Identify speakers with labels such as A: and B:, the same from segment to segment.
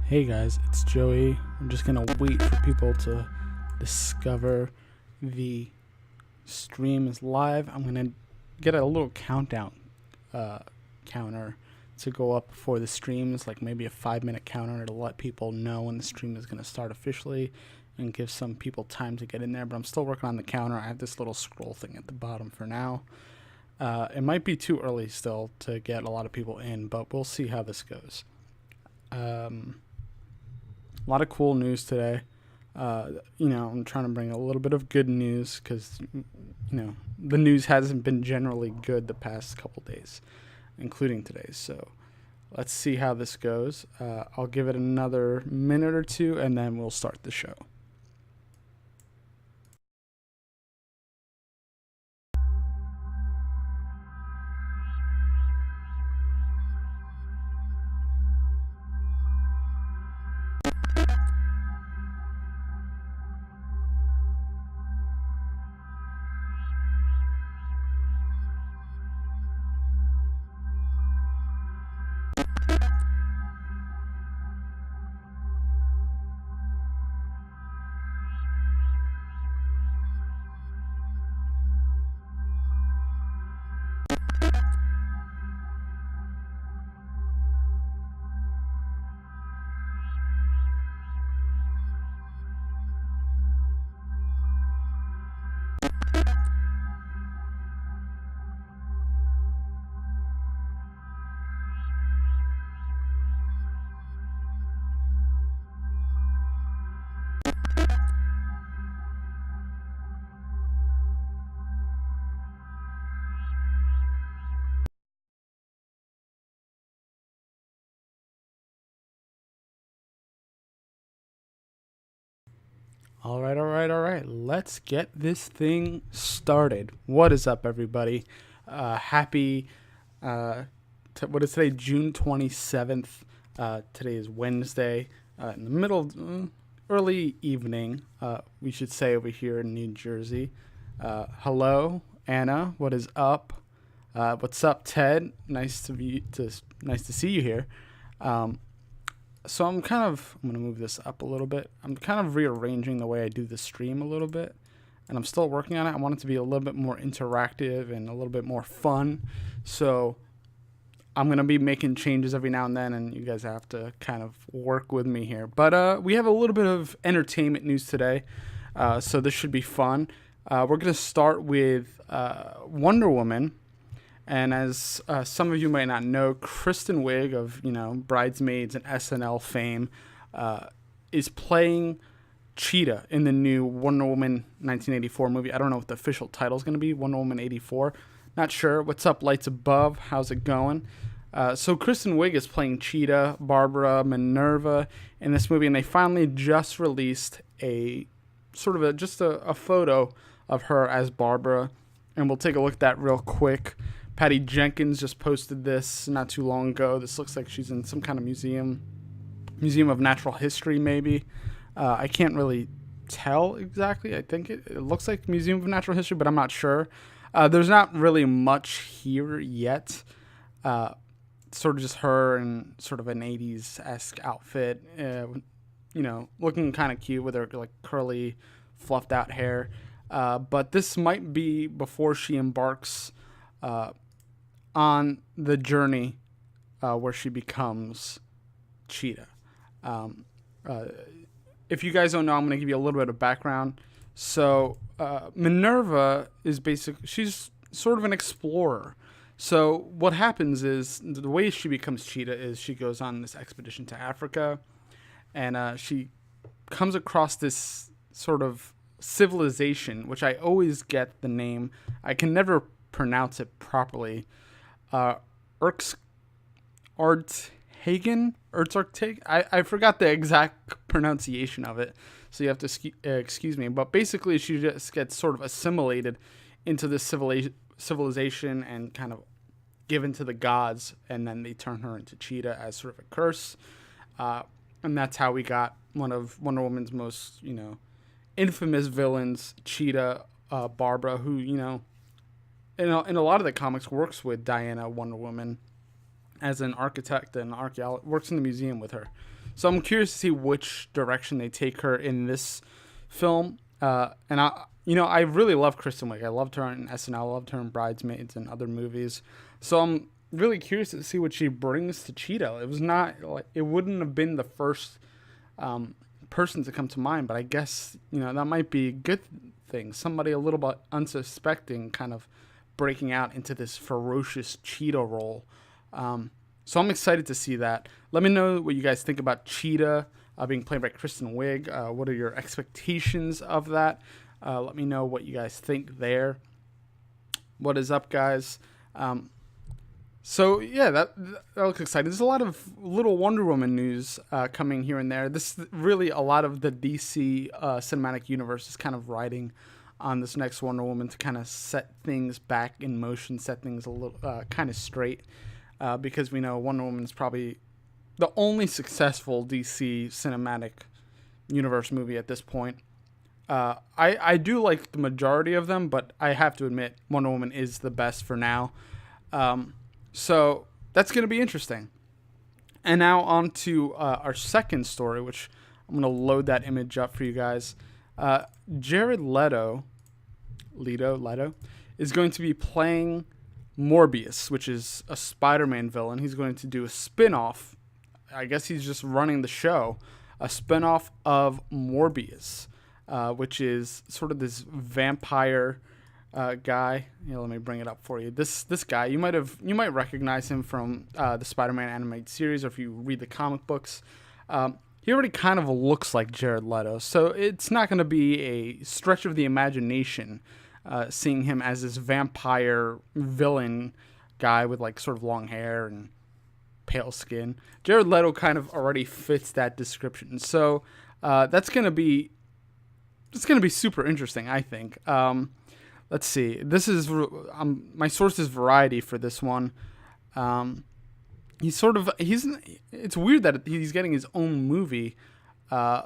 A: Hey guys, it's Joey. I'm just gonna wait for people to discover the stream is live. I'm gonna get a little countdown counter to go up before the streams, like maybe a 5-minute counter to let people know when the stream is gonna start officially and give some people time to get in there. But I'm still working on the counter. I have this little scroll thing at the bottom for now. It might be too early still to get a lot of people in, but we'll see how this goes. A lot of cool news today. I'm trying to bring a little bit of good news because, the news hasn't been generally good the past couple days, including today. So let's see how this goes. I'll give it another minute or two, and then we'll start the show. All right. Let's get this thing started. What is up, everybody? Happy, what is today? June 27th. Today is Wednesday, in the middle, early evening, we should say, over here in New Jersey. Hello, Anna. What is up? What's up, Ted? Nice to see you here. So I'm going to move this up a little bit. I'm kind of rearranging the way I do the stream a little bit, and I'm still working on it. I want it to be a little bit more interactive and a little bit more fun. So I'm going to be making changes every now and then, and you guys have to kind of work with me here. But we have a little bit of entertainment news today, so this should be fun. We're going to start with Wonder Woman. And as some of you might not know, Kristen Wiig of, Bridesmaids and SNL fame is playing Cheetah in the new Wonder Woman 1984 movie. I don't know what the official title is going to be, Wonder Woman 84. Not sure. What's up, Lights Above? How's it going? So Kristen Wiig is playing Cheetah, Barbara, Minerva in this movie, and they finally just released a photo of her as Barbara, and we'll take a look at that real quick. Patty Jenkins just posted this not too long ago. This looks like she's in some kind of museum of natural history, maybe. I can't really tell exactly. I think it looks like Museum of Natural History, but I'm not sure. There's not really much here yet. Sort of just her in sort of an 80s-esque outfit, looking kind of cute with her like curly, fluffed out hair. But this might be before she embarks on the journey where she becomes Cheetah. If you guys don't know, I'm going to give you a little bit of background. So Minerva is she's sort of an explorer. So what happens is the way she becomes Cheetah is she goes on this expedition to Africa, and she comes across this sort of civilization, which I always get the name. I can never pronounce it properly. Erzarthagen? I forgot the exact pronunciation of it, so you have to excuse me. But basically, she just gets sort of assimilated into this civilization and kind of given to the gods, and then they turn her into Cheetah as sort of a curse. And that's how we got one of Wonder Woman's most, infamous villains, Cheetah, Barbara, who, in a lot of the comics works with Diana, Wonder Woman, as an architect and archaeologist, works in the museum with her. So I'm curious to see which direction they take her in this film. And I really love Kristen Wiig. I loved her in SNL, loved her in Bridesmaids and other movies. So I'm really curious to see what she brings to Cheetah. It was not like it wouldn't have been the first person to come to mind, but I guess that might be a good thing. Somebody a little bit unsuspecting, kind of breaking out into this ferocious Cheetah role. So I'm excited to see that. Let me know what you guys think about Cheetah being played by Kristen Wiig. What are your expectations of that? Let me know what you guys think there. What is up, guys? So yeah, that looks exciting. There's a lot of little Wonder Woman news coming here and there. This really a lot of the DC cinematic universe is kind of riding on this next Wonder Woman to kind of set things back in motion, set things a little kind of straight, because we know Wonder Woman is probably the only successful DC cinematic universe movie at this point. I do like the majority of them, but I have to admit Wonder Woman is the best for now. So that's going to be interesting. And now on to our second story, which I'm going to load that image up for you guys. Jared Leto is going to be playing Morbius, which is a Spider-Man villain. He's going to do a spin-off. I guess he's just running the show. A spin-off of Morbius, which is sort of this vampire guy. Let me bring it up for you. This guy, you might recognize him from the Spider-Man animated series, or if you read the comic books. He already kind of looks like Jared Leto, so it's not going to be a stretch of the imagination seeing him as this vampire villain guy with like sort of long hair and pale skin. Jared Leto kind of already fits that description, so it's going to be super interesting, I think. Let's see. This is my source is Variety for this one. It's weird that he's getting his own movie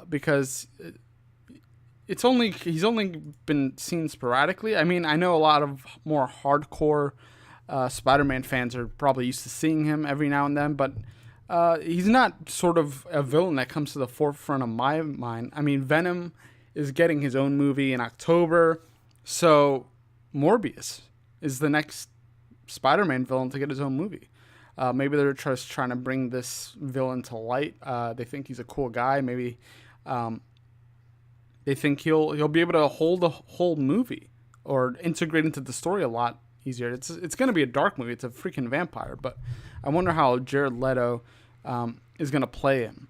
A: because he's only been seen sporadically. I mean, I know a lot of more hardcore Spider-Man fans are probably used to seeing him every now and then, but he's not sort of a villain that comes to the forefront of my mind. I mean, Venom is getting his own movie in October, so Morbius is the next Spider-Man villain to get his own movie. Maybe they're just trying to bring this villain to light. They think he's a cool guy. Maybe they think he'll be able to hold a whole movie or integrate into the story a lot easier. It's going to be a dark movie. It's a freaking vampire, but I wonder how Jared Leto is going to play him.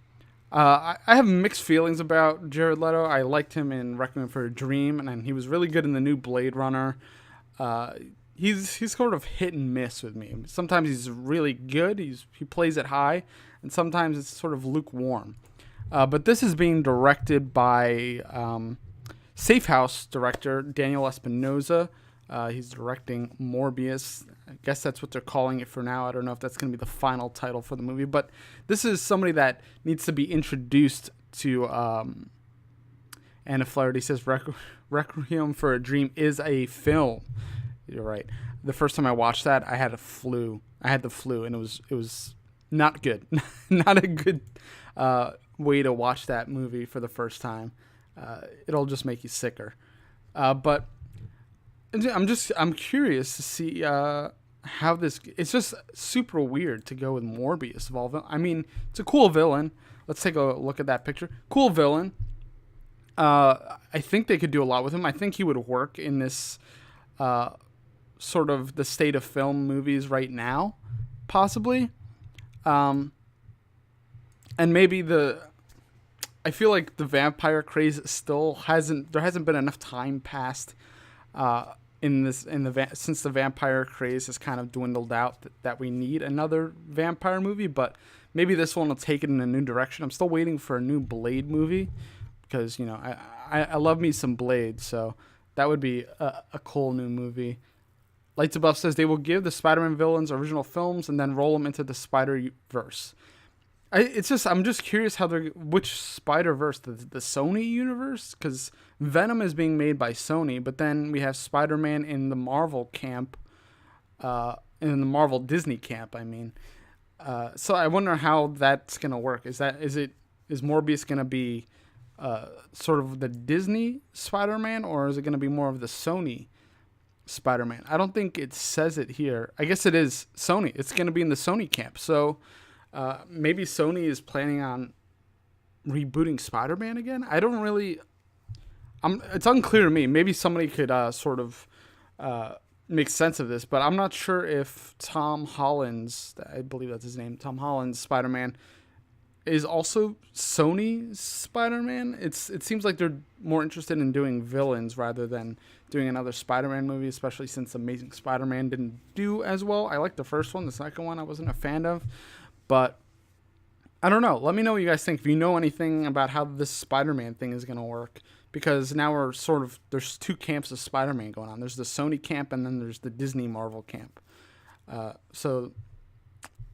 A: I have mixed feelings about Jared Leto. I liked him in Requiem for a Dream, and he was really good in the new Blade Runner. He's sort of hit and miss with me. Sometimes he's really good. He plays it high, and sometimes it's sort of lukewarm. But this is being directed by Safe House director Daniel Espinosa. He's directing Morbius. I guess that's what they're calling it for now. I don't know if that's going to be the final title for the movie, but this is somebody that needs to be introduced to. Anna Flaherty says Requiem for a Dream is a film. You're right. The first time I watched that, I had the flu, and it was not good. Not a good way to watch that movie for the first time. It'll just make you sicker. But I'm curious to see how this. It's just super weird to go with Morbius of all villains. I mean, it's a cool villain. Let's take a look at that picture. Cool villain. I think they could do a lot with him. I think he would work in this sort of the state of film movies right now, possibly. And maybe I feel like the vampire craze still hasn't been enough time passed since the vampire craze has kind of dwindled out that we need another vampire movie, but maybe this one will take it in a new direction. I'm still waiting for a new Blade movie because, I love me some Blade, so that would be a cool new movie. Lights Above says they will give the Spider-Man villains original films and then roll them into the Spider-Verse. I'm just curious which Spider-Verse, the Sony universe, because Venom is being made by Sony, but then we have Spider-Man in the Marvel camp, in the Marvel Disney camp. I mean, so I wonder how that's gonna work. Is it is Morbius going to be sort of the Disney Spider-Man, or is it going to be more of the Sony Spider-Man? I don't think it says it here. I guess it is Sony. It's going to be in the Sony camp. So maybe Sony is planning on rebooting Spider-Man again. I don't really. It's unclear to me. Maybe somebody could sort of make sense of this, but I'm not sure if Tom Holland's, I believe that's his name, Tom Holland's Spider-Man is also Sony Spider-Man. It seems like they're more interested in doing villains rather than doing another Spider-Man movie, especially since Amazing Spider-Man didn't do as well. I liked the first one. The second one I wasn't a fan of, but I don't know. Let me know what you guys think. If you know anything about how this Spider-Man thing is going to work, because now we're sort of, there's two camps of Spider-Man going on. There's the Sony camp and then there's the Disney Marvel camp. So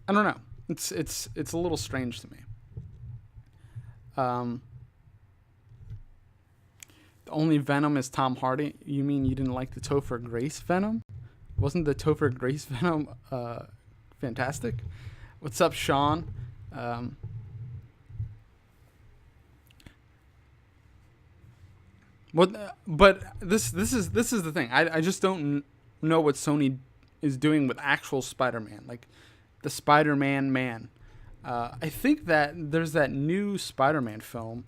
A: I don't know. It's a little strange to me. The only Venom is Tom Hardy. You mean you didn't like the Topher Grace Venom? Wasn't the Topher Grace Venom fantastic? What's up, Sean? But this is the thing. I just don't know what Sony is doing with actual Spider-Man, like the Spider-Man man. I think that there's that new Spider-Man film.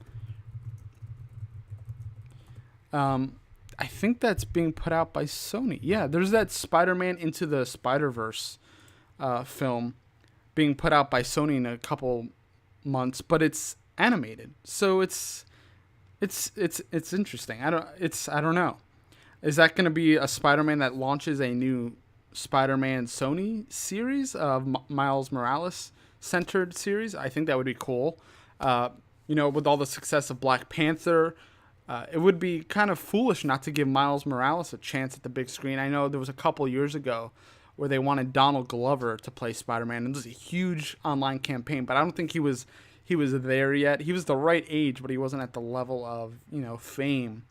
A: I think that's being put out by Sony. Yeah, there's that Spider-Man Into the Spider-Verse film being put out by Sony in a couple months, but it's animated, so it's interesting. I don't know. Is that going to be a Spider-Man that launches a new Spider-Man Sony series of Miles Morales centered series? I think that would be cool. With all the success of Black Panther, it would be kind of foolish not to give Miles Morales a chance at the big screen. I know there was a couple years ago where they wanted Donald Glover to play Spider-Man, and this was a huge online campaign, but I don't think he was there yet. He was the right age, but he wasn't at the level of, fame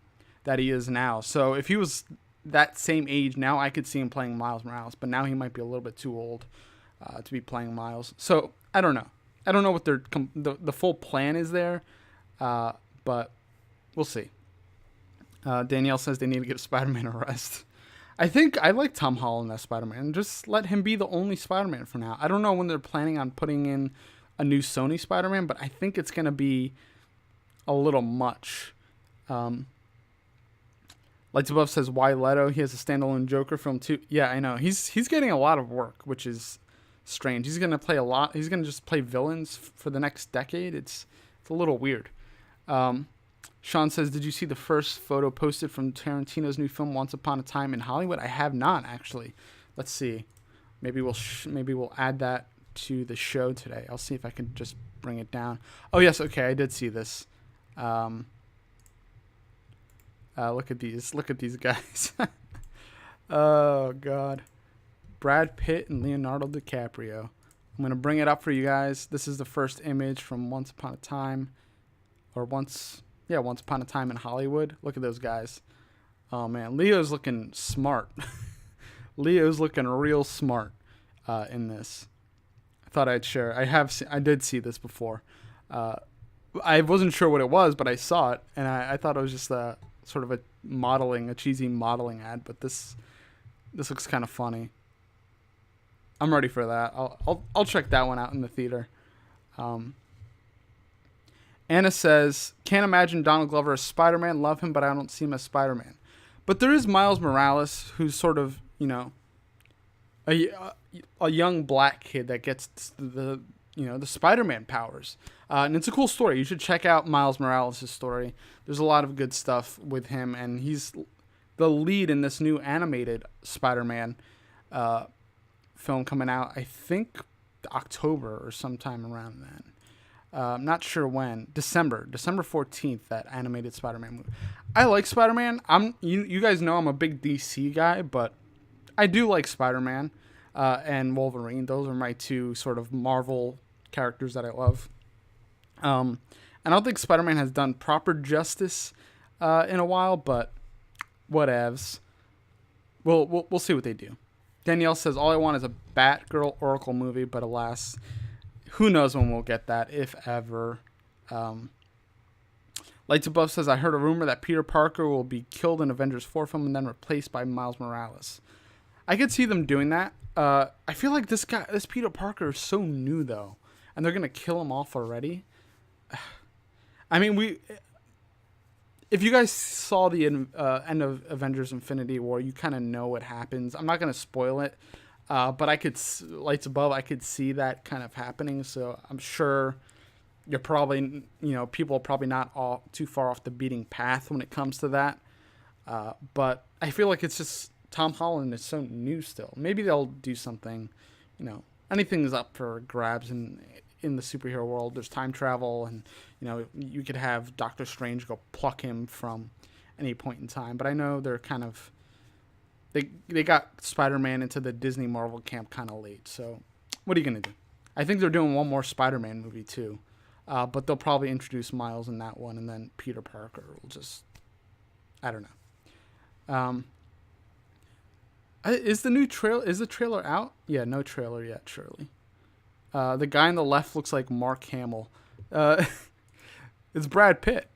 A: that he is now. So if he was that same age now, I could see him playing Miles Morales, but now he might be a little bit too old to be playing Miles. So I don't know. I don't know what the full plan is there, but we'll see. Danielle says they need to give Spider-Man a rest. I think I like Tom Holland as Spider-Man. Just let him be the only Spider-Man for now. I don't know when they're planning on putting in a new Sony Spider-Man, but I think it's going to be a little much. Lights Above says, why Leto? He has a standalone Joker film too. Yeah, I know. He's getting a lot of work, which is strange. He's going to play a lot. He's going to just play villains for the next decade. It's a little weird. Sean says, did you see the first photo posted from Tarantino's new film Once Upon a Time in Hollywood? I have not, actually. Let's see. Maybe we'll add that to the show today. I'll see if I can just bring it down. Oh yes, okay, I did see this. Look at these guys. Oh god, Brad Pitt and Leonardo DiCaprio. I'm gonna bring it up for you guys. This is the first image from Once Upon a Time in Hollywood. Look at those guys. Oh man, Leo's looking smart. Leo's looking real smart in this. I thought I'd share. I did see this before. I wasn't sure what it was, but I saw it, and I thought it was just a sort of a cheesy modeling ad. But this looks kind of funny. I'm ready for that. I'll check that one out in the theater. Anna says, can't imagine Donald Glover as Spider-Man. Love him, but I don't see him as Spider-Man. But there is Miles Morales, who's sort of, a young black kid that gets the Spider-Man powers. And it's a cool story. You should check out Miles Morales' story. There's a lot of good stuff with him, and he's the lead in this new animated Spider-Man film coming out, I think October or sometime around then. I'm not sure when. December 14th, that animated Spider-Man movie. I like Spider-Man. You guys know I'm a big DC guy, but I do like Spider-Man and Wolverine. Those are my two sort of Marvel characters that I love. And I don't think Spider-Man has done proper justice in a while, but whatevs. We'll see what they do. Danielle says, all I want is a Batgirl Oracle movie, but alas, who knows when we'll get that, if ever. Lights Above says, I heard a rumor that Peter Parker will be killed in Avengers 4 film and then replaced by Miles Morales. I could see them doing that. I feel like this Peter Parker is so new, though. And they're going to kill him off already. I mean, if you guys saw the end of Avengers Infinity War, you kind of know what happens. I'm not going to spoil it. But Lights Above, I could see that kind of happening. So I'm sure you're probably, people are probably not all too far off the beating path when it comes to that. But I feel like it's just Tom Holland is so new still. Maybe they'll do something, anything's up for grabs in the superhero world. There's time travel, and, you could have Doctor Strange go pluck him from any point in time. But I know they're kind of, they got Spider-Man into the Disney Marvel camp kind of late. So what are you going to do? I think they're doing one more Spider-Man movie too. But they'll probably introduce Miles in that one, and then Peter Parker will just, I don't know. Is the trailer out? Yeah, no trailer yet, surely. The guy on the left looks like Mark Hamill. It's Brad Pitt.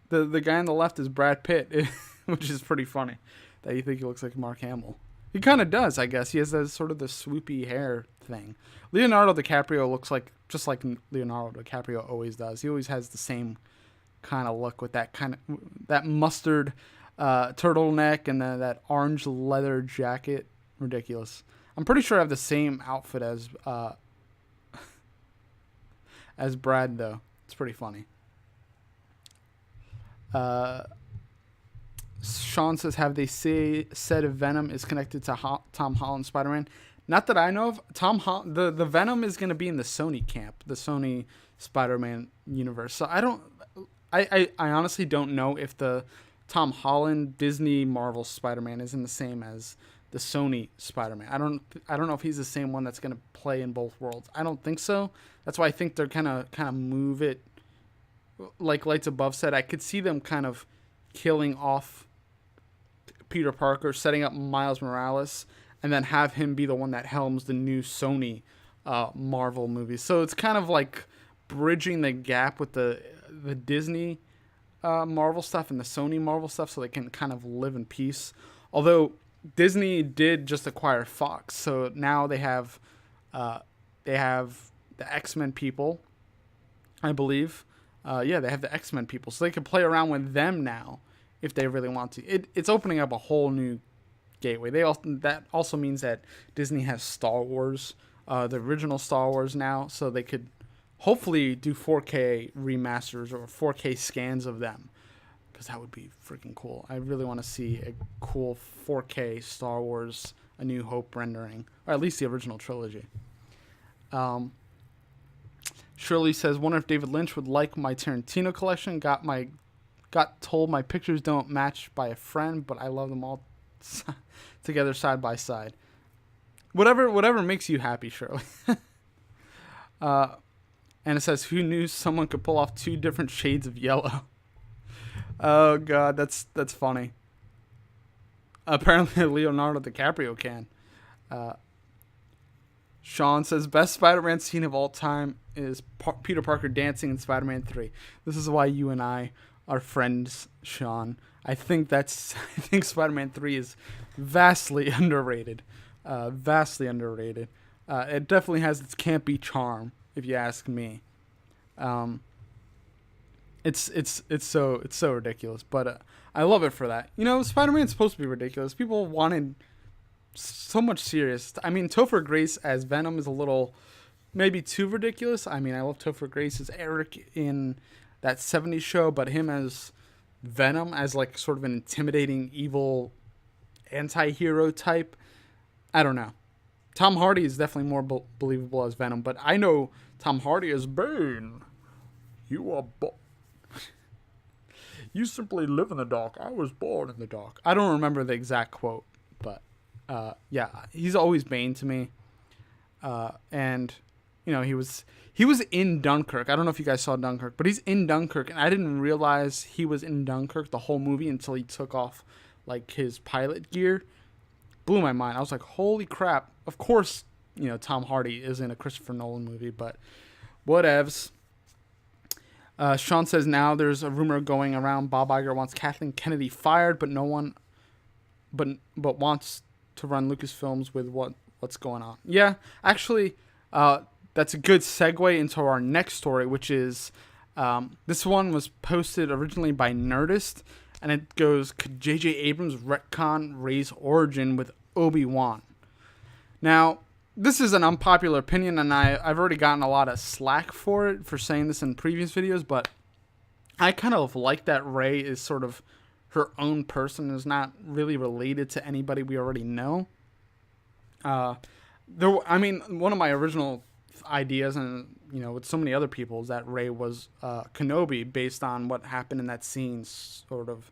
A: The guy on the left is Brad Pitt, which is pretty funny that you think he looks like Mark Hamill. He kind of does, I guess. He has that sort of the swoopy hair thing. Leonardo DiCaprio looks just like Leonardo DiCaprio always does. He always has the same kind of look with that mustard turtleneck and then that orange leather jacket. Ridiculous. I'm pretty sure I have the same outfit as Brad, though. It's pretty funny. Sean says, have they said if Venom is connected to Tom Holland Spider-Man? Not that I know of. The Venom is going to be in the Sony camp, the Sony Spider-Man universe. So I honestly don't know if the Tom Holland Disney Marvel Spider-Man is in the same as the Sony Spider-Man. I don't know if he's the same one that's going to play in both worlds. I don't think so. That's why I think they're kind of move it. Like Lights Above said, I could see them kind of killing off Peter Parker, setting up Miles Morales, and then have him be the one that helms the new Sony Marvel movies. So it's kind of like bridging the gap with the Disney Marvel stuff and the Sony Marvel stuff, so they can kind of live in peace. Although Disney did just acquire Fox, so now they have the X-Men people, I believe. They have the X-Men people, so they can play around with them now if they really want to. It's opening up a whole new gateway. That also means that Disney has Star Wars, the original Star Wars now, so they could hopefully do 4K remasters or 4K scans of them, because that would be freaking cool. I really want to see a cool 4K Star Wars A New Hope rendering, or at least the original trilogy. Shirley says, wonder if David Lynch would like my Tarantino collection. Got told my pictures don't match by a friend, but I love them all together side by side. Whatever makes you happy, Shirley. And it says, who knew someone could pull off 2 different shades of yellow? Oh god, that's funny. Apparently Leonardo DiCaprio can. Sean says, best Spider-Man scene of all time is Peter Parker dancing in Spider-Man 3. This is why you and I are friends, Sean. I think Spider-Man 3 is vastly underrated. It definitely has its campy charm, if you ask me. It's so ridiculous, but I love it for that. Spider-Man's supposed to be ridiculous. People wanted so much serious. I mean, Topher Grace as Venom is a little maybe too ridiculous. I mean, I love Topher Grace as Eric in that 70s show, but him as Venom, as like sort of an intimidating, evil anti-hero type, I don't know. Tom Hardy is definitely more believable as Venom, but I know Tom Hardy as Bane. You are you simply live in the dark. I was born in the dark. I don't remember the exact quote, but he's always Bane to me. And he was in Dunkirk. I don't know if you guys saw Dunkirk, but he's in Dunkirk, and I didn't realize he was in Dunkirk the whole movie until he took off like his pilot gear. Blew my mind. I was like, holy crap. Of course, Tom Hardy is in a Christopher Nolan movie, but Whatevs. Sean says now there's a rumor going around Bob Iger wants Kathleen Kennedy fired, but no one, but wants to run Lucasfilms with what's going on. Yeah, actually, that's a good segue into our next story, which is this one was posted originally by Nerdist, and it goes, could J.J. Abrams retcon Rey's origin with Obi-Wan? Now, this is an unpopular opinion, and I've already gotten a lot of slack for it, for saying this in previous videos, but I kind of like that Rey is sort of her own person, is not really related to anybody we already know. One of my original ideas, and with so many other people, is that Rey was Kenobi, based on what happened in that scene, sort of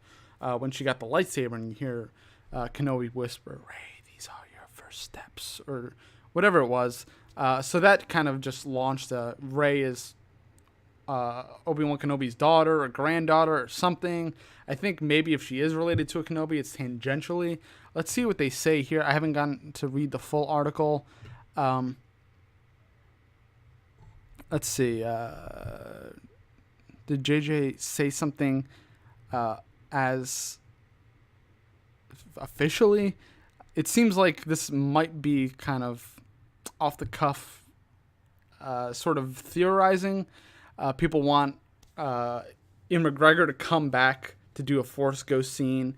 A: when she got the lightsaber, and you hear Kenobi whisper, "Rey, these are your first steps," or whatever it was. So that kind of just launched Rey is Obi-Wan Kenobi's daughter or granddaughter or something. I think maybe if she is related to a Kenobi, it's tangentially. Let's see what they say here. I haven't gotten to read the full article. Let's see. Did JJ say something as officially? It seems like this might be kind of off the cuff, sort of theorizing. People want Ian McGregor to come back to do a Force Ghost scene,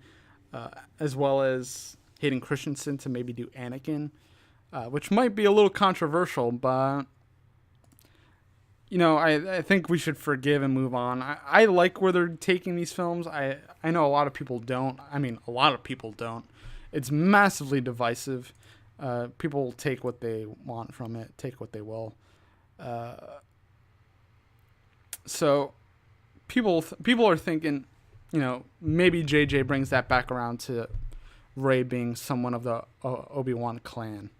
A: as well as Hayden Christensen to maybe do Anakin, which might be a little controversial, but I think we should forgive and move on. I like where they're taking these films. I know a lot of people don't. I mean, a lot of people don't. It's massively divisive. People take what they want from it, take what they will. So people are thinking, maybe JJ brings that back around to Rey being someone of the Obi-Wan clan.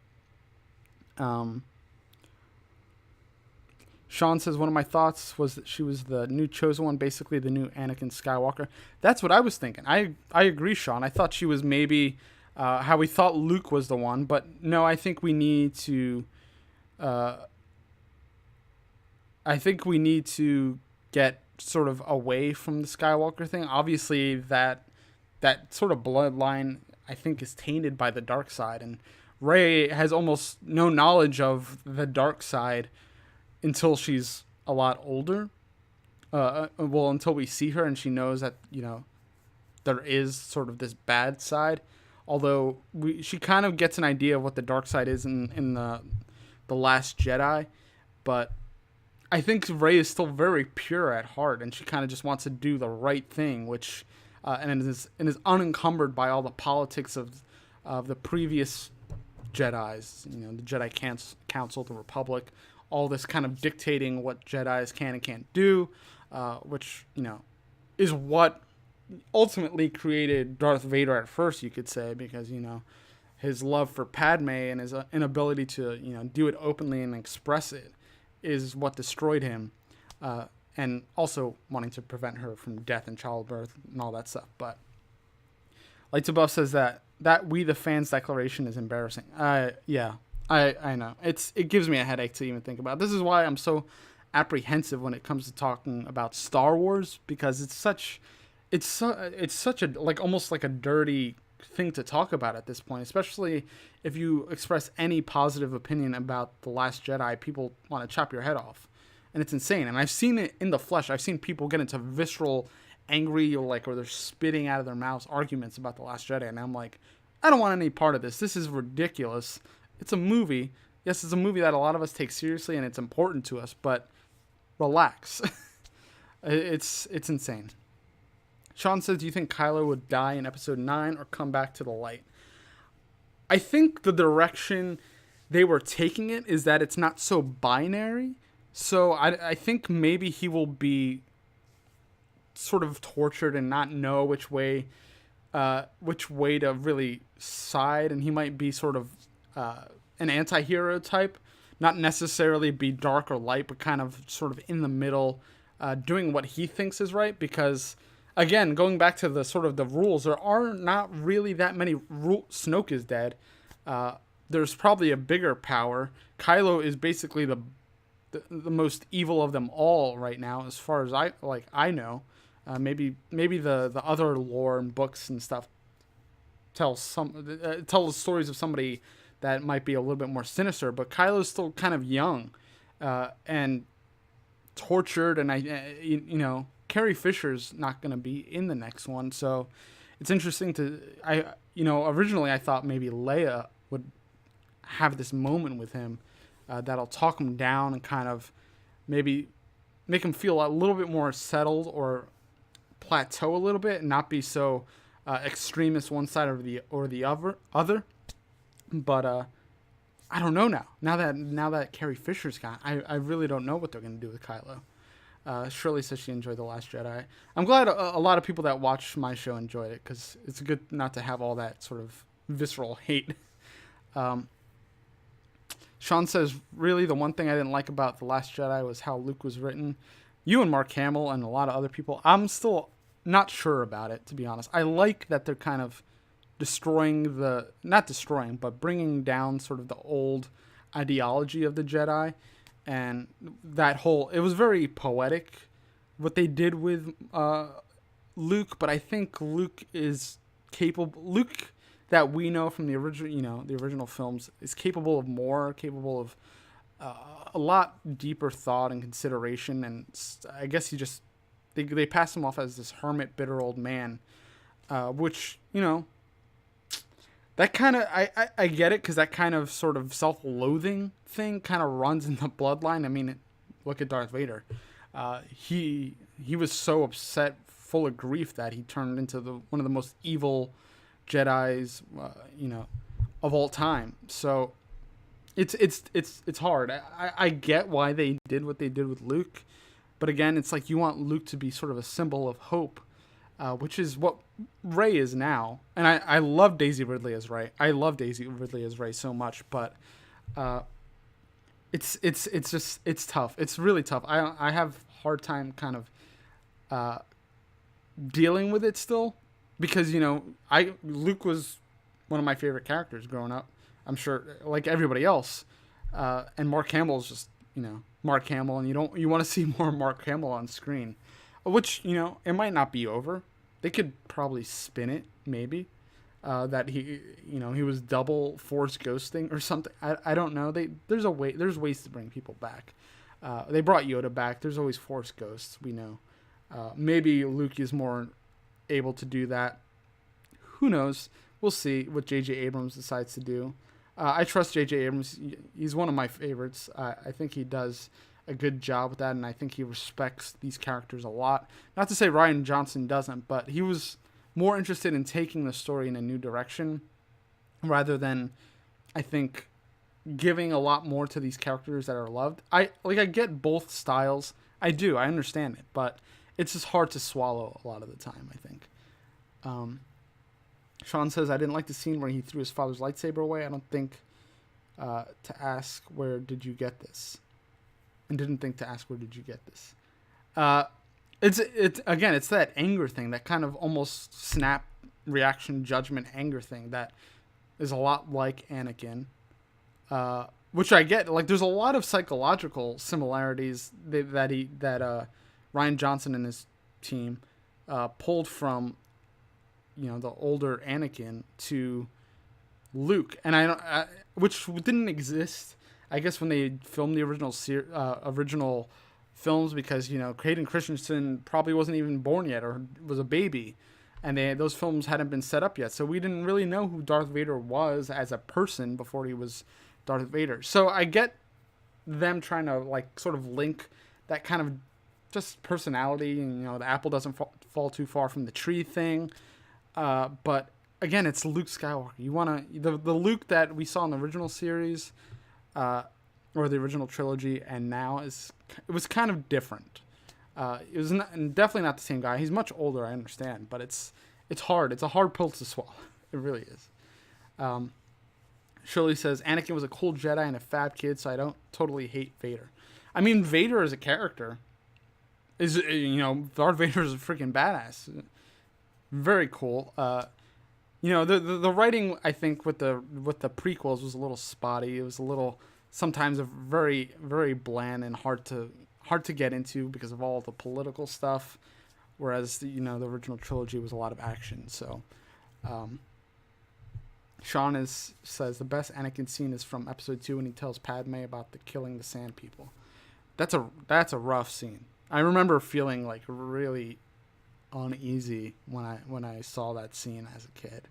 A: Sean says, one of my thoughts was that she was the new chosen one, basically the new Anakin Skywalker. That's what I was thinking. I agree, Sean. I thought she was maybe how we thought Luke was the one, but no, I think we need to get sort of away from the Skywalker thing. Obviously, that sort of bloodline, I think, is tainted by the dark side, and Rey has almost no knowledge of the dark side until she's a lot older. Until we see her and she knows that, there is sort of this bad side. Although she kind of gets an idea of what the dark side is in the Last Jedi. But I think Rey is still very pure at heart, and she kind of just wants to do the right thing, which and is unencumbered by all the politics of the previous Jedis, the Jedi Council, the Republic, all this kind of dictating what Jedis can and can't do, which is what ultimately created Darth Vader at first, you could say, because his love for Padme and his inability to do it openly and express it is what destroyed him, and also wanting to prevent her from death and childbirth and all that stuff. But Lights Above says that We the Fans declaration is embarrassing. Yeah, I know. It gives me a headache to even think about. This is why I'm so apprehensive when it comes to talking about Star Wars, because it's such a almost like a dirty thing to talk about at this point, especially if you express any positive opinion about The Last Jedi. People want to chop your head off, and it's insane. And I've seen it in the flesh. I've seen people get into visceral, angry, or they're spitting out of their mouths arguments about The Last Jedi, and I'm like, I don't want any part of this. This is ridiculous. It's a movie. Yes, it's a movie that a lot of us take seriously, and it's important to us, but relax. It's insane. Sean says, do you think Kylo would die in episode 9 or come back to the light? I think the direction they were taking it is that it's not so binary. So I think maybe he will be sort of tortured and not know which way to really side. And he might be sort of an anti-hero type. Not necessarily be dark or light, but kind of sort of in the middle, doing what he thinks is right. Because again, going back to the sort of the rules, there are not really that many Snoke is dead. There's probably a bigger power. Kylo is basically the the most evil of them all right now, as far as I know. Maybe the other lore and books and stuff tell the stories of somebody that might be a little bit more sinister, but Kylo's still kind of young, and tortured, and Carrie Fisher's not going to be in the next one, so it's interesting originally I thought maybe Leia would have this moment with him that'll talk him down and kind of maybe make him feel a little bit more settled or plateau a little bit and not be so extremist one side or the other. But I don't know now. Now that Carrie Fisher's gone, I really don't know what they're going to do with Kylo. Shirley says she enjoyed The Last Jedi. I'm glad a lot of people that watch my show enjoyed it, because it's good not to have all that sort of visceral hate. Sean says, really, the one thing I didn't like about The Last Jedi was how Luke was written. You and Mark Hamill and a lot of other people, I'm still not sure about it, to be honest. I like that they're kind of but bringing down sort of the old ideology of the Jedi. And it was very poetic, what they did with Luke, but I think Luke is capable. Luke that we know from the original films is capable of a lot deeper thought and consideration. And I guess they pass him off as this hermit, bitter old man, which that kind of I get it, because that kind of sort of self-loathing thing kind of runs in the bloodline. I mean, look at Darth Vader. He was so upset, full of grief, that he turned into one of the most evil Jedis, of all time. So it's hard. I get why they did what they did with Luke, but again, it's like you want Luke to be sort of a symbol of hope, which is what Rey is now. And I love Daisy Ridley as Rey. I love Daisy Ridley as Rey so much, but it's tough. It's really tough. I have a hard time kind of dealing with it still, because Luke was one of my favorite characters growing up. I'm sure, like everybody else, and Mark Hamill is just Mark Hamill, and you want to see more Mark Hamill on screen, which it might not be over. They could probably spin it, maybe, that he was double Force ghosting or something. I don't know. There's ways to bring people back. They brought Yoda back. There's always Force ghosts. We know. Maybe Luke is more able to do that. Who knows? We'll see what J.J. Abrams decides to do. I trust J.J. Abrams. He's one of my favorites. I think he does a good job with that, and I think he respects these characters a lot. Not to say Rian Johnson doesn't, but he was more interested in taking the story in a new direction rather than, I think, giving a lot more to these characters that are loved. I get both styles. I do. I understand it, but it's just hard to swallow a lot of the time, I think. Sean says, I didn't like the scene where he threw his father's lightsaber away. I don't think to ask, where did you get this? And didn't think to ask, where did you get this? It's that anger thing, that kind of almost snap reaction, judgment, anger thing that is a lot like Anakin, which I get. Like, there's a lot of psychological similarities that Rian Johnson and his team pulled from the older Anakin to Luke, and which didn't exist, I guess, when they filmed the original films, because Hayden Christensen probably wasn't even born yet, or was a baby, and those films hadn't been set up yet, so we didn't really know who Darth Vader was as a person before he was Darth Vader. So I get them trying to sort of link that kind of just personality, and the apple doesn't fall too far from the tree thing. But again, it's Luke Skywalker. You want the Luke that we saw in the original series, or the original trilogy, and now it was kind of different. It was definitely not the same guy. He's much older, I understand, but it's hard. It's a hard pill to swallow. It really is. Shirley says, Anakin was a cool Jedi and a fab kid, so I don't totally hate Vader. I mean, Vader as a character is, Darth Vader is a freaking badass. Very cool. The writing, I think, with the prequels was a little spotty. It was a little sometimes are very, very bland and hard to get into because of all the political stuff. Whereas the original trilogy was a lot of action. So, um, Sean says the best Anakin scene is from Episode 2 when he tells Padme about the killing the Sand People. That's a rough scene. I remember feeling like really uneasy when I saw that scene as a kid.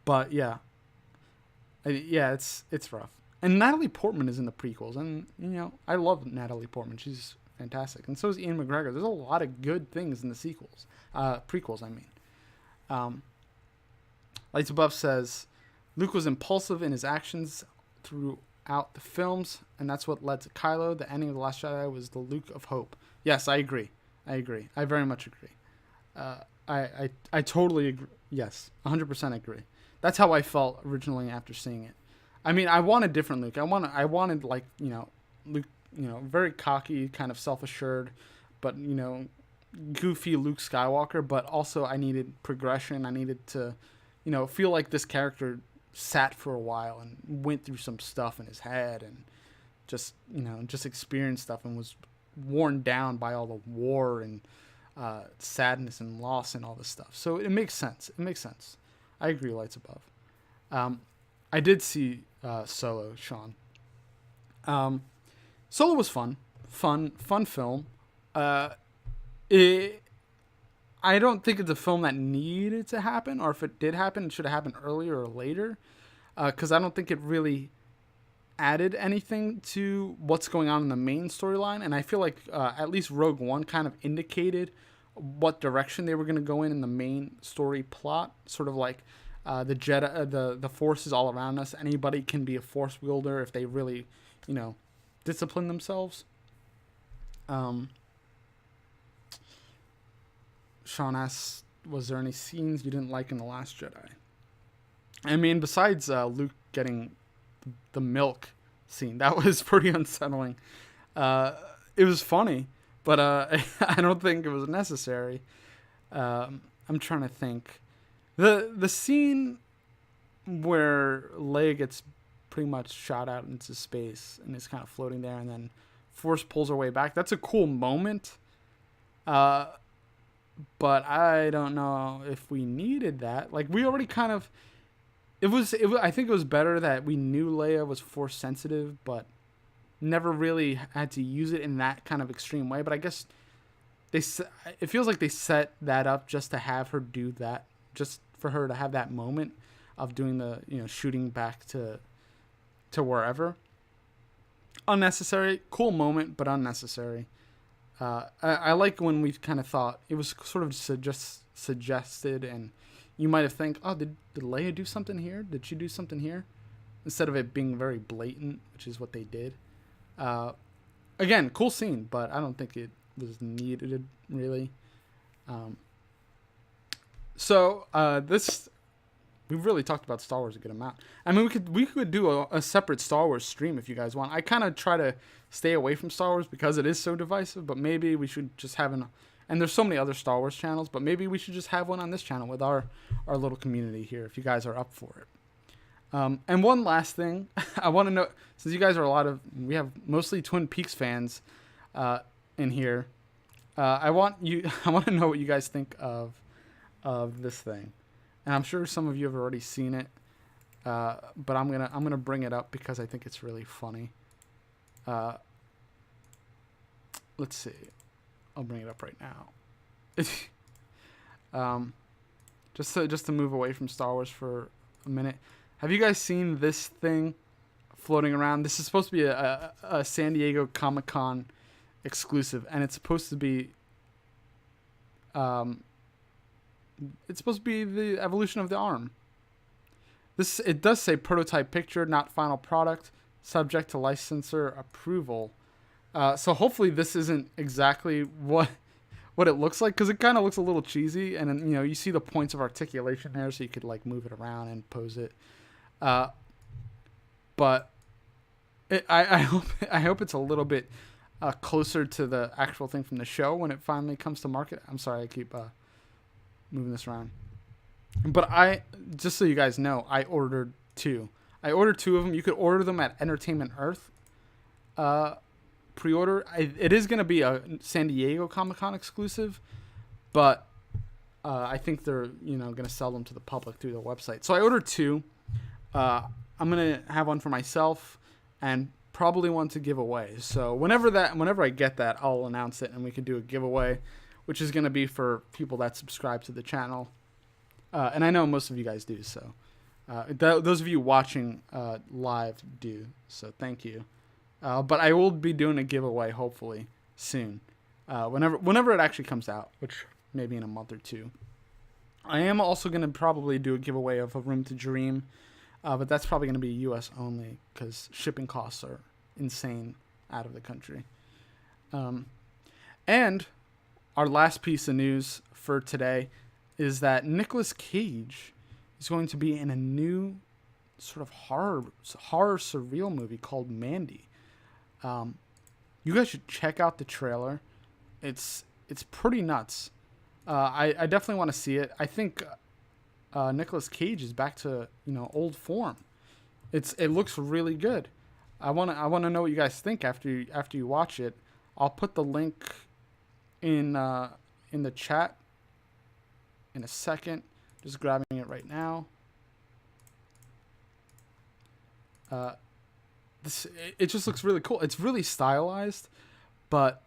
A: But yeah, yeah, it's rough. And Natalie Portman is in the prequels, and I love Natalie Portman. She's fantastic, and so is Ian McGregor. There's a lot of good things in the prequels. I mean, um, Lights Above says Luke was impulsive in his actions throughout the films, and that's what led to Kylo. The ending of The Last Jedi was the Luke of hope. Yes, I agree. I very much agree. I totally agree. Yes, 100% agree. That's how I felt originally after seeing it. I mean, I wanted different Luke. I wanted like Luke, very cocky, kind of self-assured, but goofy Luke Skywalker. But also, I needed progression. I needed to, feel like this character sat for a while and went through some stuff in his head and just experienced stuff and was worn down by all the war and sadness and loss and all this stuff. So it makes sense. I agree, Lights Above. I did see Solo, Sean. Solo was fun film. I don't think it's a film that needed to happen, or if it did happen, it should have happened earlier or later, because I don't think it really added anything to what's going on in the main storyline. And I feel like at least Rogue One kind of indicated what direction they were going to go in the main story plot. Sort of like the Jedi, the Force is all around us. Anybody can be a Force wielder if they really, discipline themselves. Sean asks, was there any scenes you didn't like in The Last Jedi? I mean, besides Luke getting the milk scene, that was pretty unsettling. It was funny, but I don't think it was necessary. I'm trying to think. The scene where Leia gets pretty much shot out into space and is kind of floating there, and then Force pulls her way back. That's a cool moment. But I don't know if we needed that. Like, we already kind of... It was. I think it was better that we knew Leia was Force sensitive, but never really had to use it in that kind of extreme way. But I guess it feels like they set that up just to have her do that, just for her to have that moment of doing the shooting back to wherever. Unnecessary, cool moment, but unnecessary. I like when we kind of thought it was sort of suggested, and you might have think, oh, did Leia do something here? Did she do something here? Instead of it being very blatant, which is what they did. Again, cool scene, but I don't think it was needed, really. We've really talked about Star Wars a good amount. I mean, we could do a separate Star Wars stream if you guys want. I kind of try to stay away from Star Wars because it is so divisive, but maybe we should just have and there's so many other Star Wars channels, but maybe we should just have one on this channel with our little community here if you guys are up for it. And one last thing, I want to know, since you guys are we have mostly Twin Peaks fans in here, I want to know what you guys think of this thing. And I'm sure some of you have already seen it, but I'm gonna bring it up because I think it's really funny. Let's see, I'll bring it up right now. Just to move away from Star Wars for a minute. Have you guys seen this thing floating around? This is supposed to be a San Diego Comic-Con exclusive, and it's supposed to be the evolution of the arm. It does say prototype picture, not final product, subject to licensor approval. So hopefully this isn't exactly what it looks like, because it kind of looks a little cheesy, and then, you see the points of articulation there, so you could like move it around and pose it. But I hope it's a little bit closer to the actual thing from the show when it finally comes to market. I'm sorry, I keep moving this around. But just so you guys know, I ordered two. I ordered 2 of them. You could order them at Entertainment Earth. Pre-order. It is going to be a San Diego Comic-Con exclusive, but I think they're going to sell them to the public through their website. So I ordered 2. I'm going to have one for myself and probably one to give away. So whenever I get that, I'll announce it and we can do a giveaway, which is going to be for people that subscribe to the channel. And I know most of you guys do, so those of you watching live do. So thank you. But I will be doing a giveaway hopefully soon, whenever it actually comes out, which maybe in a month or 2. I am also going to probably do a giveaway of A Room to Dream, but that's probably going to be U.S. only because shipping costs are insane out of the country. And our last piece of news for today is that Nicolas Cage is going to be in a new sort of horror surreal movie called Mandy. You guys should check out the trailer. It's pretty nuts. I definitely want to see it. I think Nicolas Cage is back to old form. It looks really good. I want to know what you guys think after you watch it. I'll put the link in the chat in a second. Just grabbing it right now. It just looks really cool. It's really stylized, but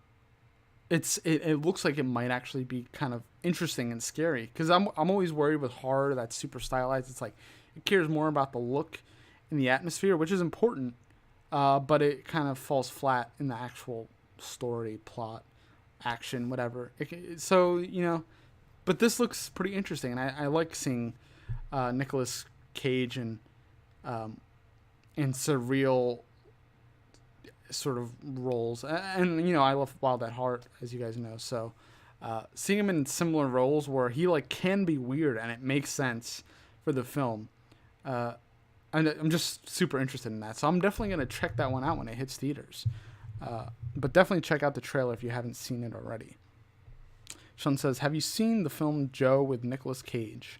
A: it looks like it might actually be kind of interesting and scary. Because I'm always worried with horror that's super stylized. It's like it cares more about the look and the atmosphere, which is important, but it kind of falls flat in the actual story, plot, action, whatever. But this looks pretty interesting, and I like seeing Nicolas Cage and in surreal sort of roles, and I love Wild at Heart, as you guys know. So seeing him in similar roles where he can be weird and it makes sense for the film, I'm just super interested in that. So I'm definitely gonna check that one out when it hits theaters. But definitely check out the trailer if you haven't seen it already. Sean says, "Have you seen the film Joe with Nicolas Cage?"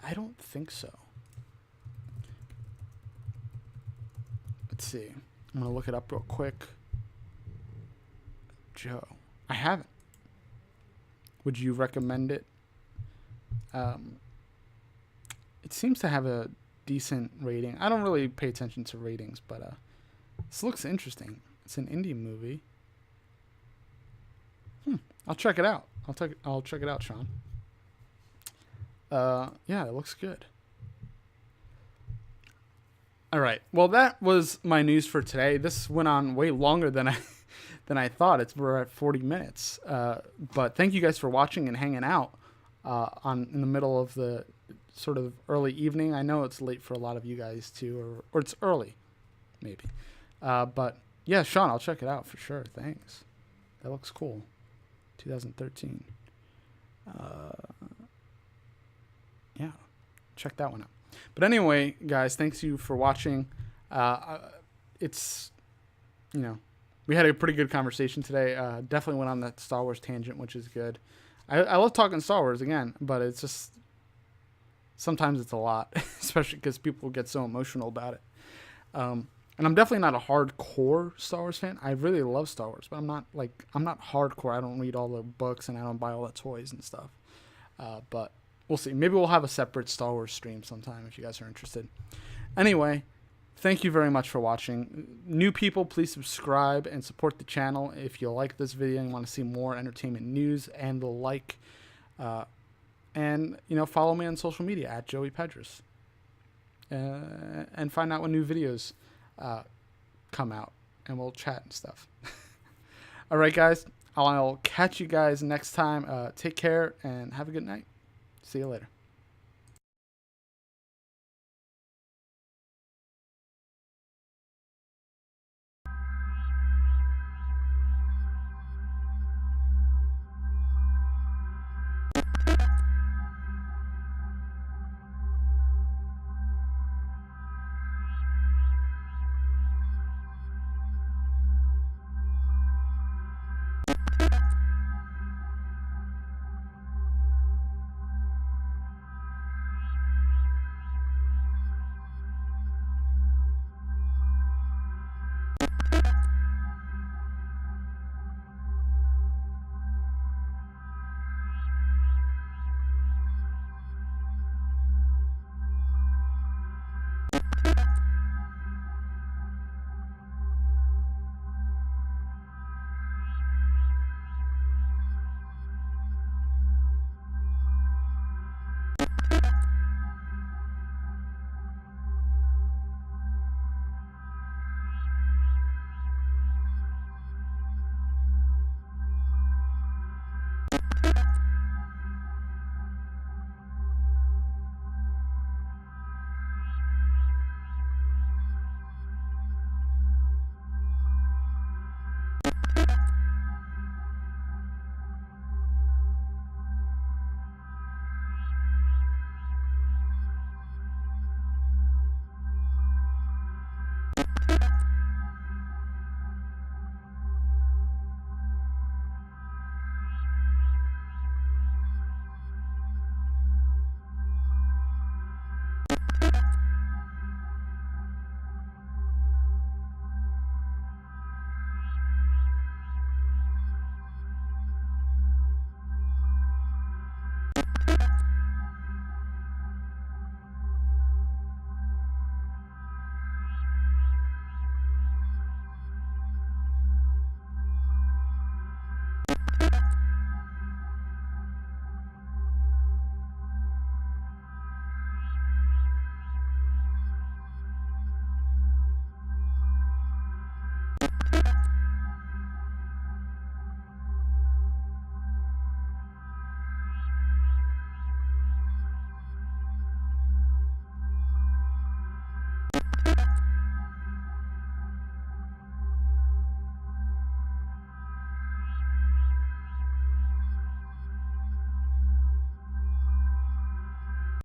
A: I don't think so. Let's see. I'm going to look it up real quick. Joe. I haven't. Would you recommend it? It seems to have a decent rating. I don't really pay attention to ratings, but this looks interesting. It's an indie movie. I'll check it out. I'll check it out, Sean. Yeah, it looks good. All right. Well, that was my news for today. This went on way longer than I thought. We're at 40 minutes. But thank you guys for watching and hanging out in the middle of the sort of early evening. I know it's late for a lot of you guys too, or it's early, maybe. But yeah, Sean, I'll check it out for sure. Thanks. That looks cool. 2013. Yeah, check that one out. But anyway, guys, thanks you for watching. It's, we had a pretty good conversation today. Definitely went on that Star Wars tangent, which is good. I love talking Star Wars again, but it's just, sometimes it's a lot, especially because people get so emotional about it. And I'm definitely not a hardcore Star Wars fan. I really love Star Wars, but I'm not hardcore. I don't read all the books and I don't buy all the toys and stuff. But we'll see. Maybe we'll have a separate Star Wars stream sometime if you guys are interested. Anyway, thank you very much for watching. New people, please subscribe and support the channel if you like this video and want to see more entertainment news and the like. And follow me on social media at Joey Pedras. And find out when new videos come out, and we'll chat and stuff. All right, guys. I'll catch you guys next time. Take care and have a good night. See you later.